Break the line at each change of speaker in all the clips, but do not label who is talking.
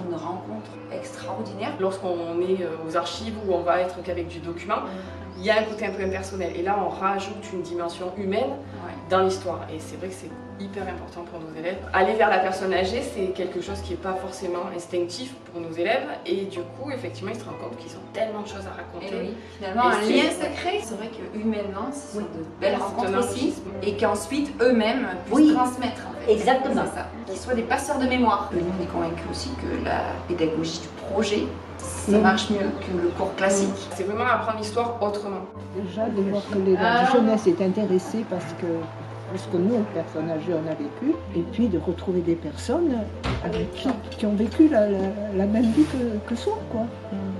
une rencontre extraordinaire.
Lorsqu'on est aux archives où on va être qu'avec du document, il y a un côté un peu impersonnel. Et là, on rajoute une dimension humaine dans l'histoire. Et c'est vrai que c'est hyper important pour nos élèves. Aller vers la personne âgée, c'est quelque chose qui n'est pas forcément instinctif pour nos élèves. Et du coup, effectivement, ils se rendent compte qu'ils ont tellement de choses à raconter.
Et oui, finalement, un lien secret. C'est vrai que humainement, ce sont de belles rencontres aussi. Et qu'ensuite, eux-mêmes puissent transmettre. En fait.
Exactement.
C'est ça. Qu'ils soient des passeurs de mémoire. Nous, on est convaincus aussi que la pédagogie du projet, ça marche mieux que le cours classique.
C'est vraiment apprendre l'histoire autrement.
Déjà, de voir que la jeunesse est intéressée parce que nous, personnes âgées, on a vécu, et puis de retrouver des personnes avec qui ont vécu la même vie que soi, quoi.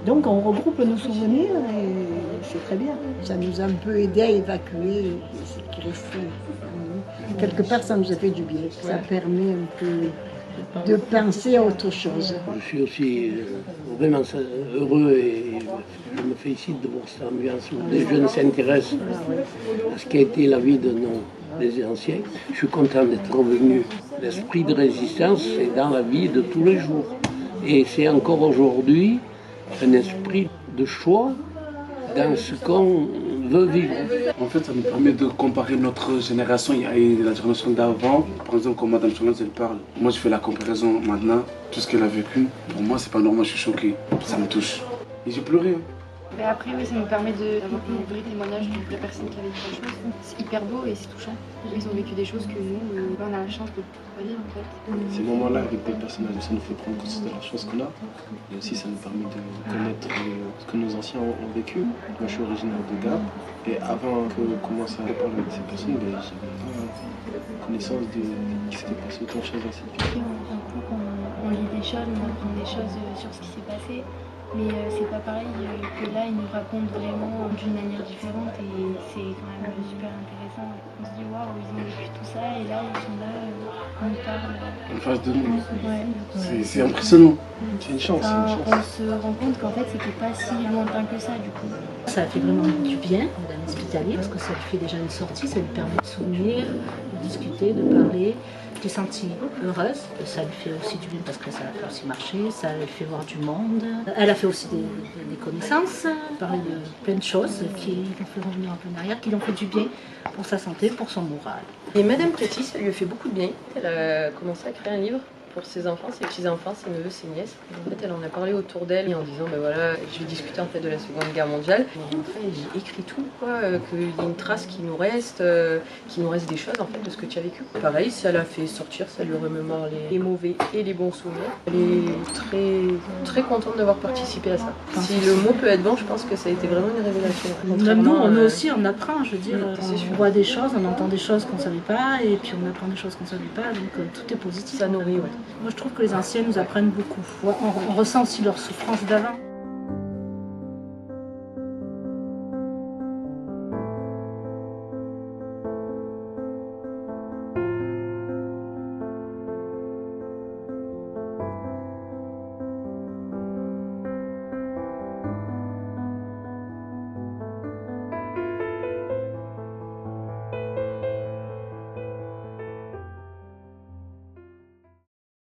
Donc on regroupe nos souvenirs et c'est très bien. Ça nous a un peu aidé à évacuer ce qui restait. Quelque part, ça nous a fait du bien. Ça permet un peu de penser à autre chose.
Je suis aussi vraiment heureux et je me félicite de voir cette ambiance où les jeunes s'intéressent à ce qu'a été la vie de des anciens. Je suis content d'être revenu. L'esprit de résistance, c'est dans la vie de tous les jours. Et c'est encore aujourd'hui un esprit de choix dans ce qu'on veut vivre.
En fait, ça nous permet de comparer notre génération et la génération d'avant. Par exemple, quand Madame Chanoz, elle parle, moi je fais la comparaison maintenant, tout ce qu'elle a vécu. Pour moi, c'est pas normal, je suis choqué, ça me touche. Et j'ai pleuré.
Mais après, oui, ça nous permet d'avoir un vrai témoignage d'une vraie personne qui a vécu des choses. C'est hyper beau et c'est touchant. Ils ont vécu des choses que nous, on a la chance de pas vivre en fait.
Ces moments-là avec des personnages, ça nous fait prendre conscience de la chance qu'on a. Et aussi, ça nous permet de connaître ce que nos anciens ont vécu. Moi, je suis originaire de Gap. Et avant que commence à parler avec ces personnes, j'avais pas connaissance de qu'il s'était passé autant de choses dans cette vie.
On lit des choses, on apprend des choses sur ce qui s'est passé. Mais c'est pas pareil que là, ils nous racontent vraiment d'une manière différente et c'est quand même super intéressant. On se dit waouh, ils ont vécu tout ça et là, ils sont là, on nous parle.
En face de nous.
Ouais.
C'est impressionnant.
C'est une chance,
On se rend compte qu'en fait, c'était pas si lointain que ça du coup.
Ça fait vraiment du bien d'un hospitalier parce que ça lui fait déjà une sortie, ça lui permet de souvenir, de discuter, de parler. Je t'ai sentie heureuse, ça lui fait aussi du bien parce que ça la fait aussi marcher, ça lui fait voir du monde. Elle a fait aussi des connaissances, parler de plein de choses qui l'ont fait revenir un peu en arrière, qui lui ont fait du bien pour sa santé, pour son moral.
Et Madame Petit, ça lui a fait beaucoup de bien. Elle a commencé à créer un livre pour ses enfants, ses petits-enfants, ses neveux, ses nièces. En fait, elle en a parlé autour d'elle en disant, ben voilà, je vais discuter en fait de la Seconde Guerre mondiale. Et en fait, j'ai écrit tout, quoi, qu'il y a une trace qui nous reste des choses en fait de ce que tu as vécu. Pareil, ça l'a fait sortir, ça lui remémore les mauvais et les bons souvenirs. Elle est très, très contente d'avoir participé à ça. Si le mot peut être bon, je pense que ça a été vraiment une révélation.
Même nous aussi, on apprend, je veux dire, on voit des choses, on entend des choses qu'on ne savait pas, et puis on apprend des choses qu'on ne savait pas, donc tout est positif.
Ça nourrit, ouais.
Moi, je trouve que les anciens nous apprennent beaucoup. On ressent aussi leur souffrance d'avant.